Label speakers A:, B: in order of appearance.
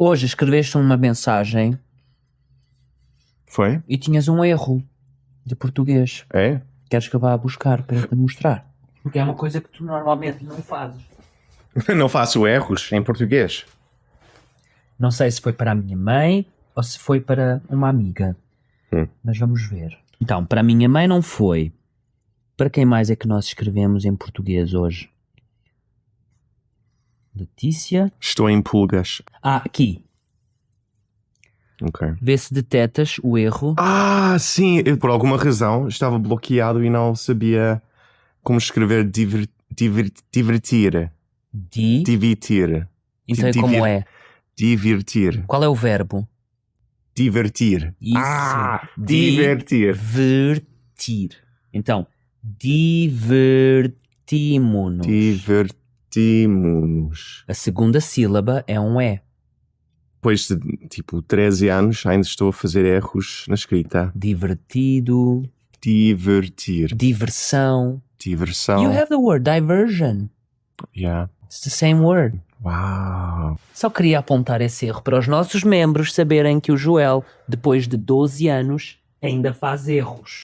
A: Hoje escreveste uma mensagem
B: Foi?
A: e tinhas um erro de português.
B: É?
A: Queres que eu vá buscar para te mostrar? Porque é uma coisa que tu normalmente não fazes.
B: Não faço erros em português.
A: Não sei se foi para a minha mãe ou se foi para uma amiga. Mas vamos ver. Então, para a minha mãe não foi. Para quem mais é que nós escrevemos em português hoje? Letícia.
B: Estou em pulgas.
A: Aqui.
B: Ok.
A: Vê se detetas o erro.
B: Ah, sim. Eu, por alguma razão, estava bloqueado e não sabia como escrever divertir. Divertir.
A: Então é como é?
B: Divertir.
A: Qual é o verbo?
B: Divertir.
A: Isso.
B: Divertir.
A: Divertir. Então, divertimos-nos.
B: Divertimos-nos.
A: A segunda sílaba é um E.
B: Depois de, 13 anos, ainda estou a fazer erros na escrita.
A: Divertido.
B: Divertir.
A: Diversão.
B: Diversão.
A: You have the word diversion.
B: Yeah.
A: It's the same word.
B: Uau.
A: Só queria apontar esse erro para os nossos membros saberem que o Joel, depois de 12 anos, ainda faz erros.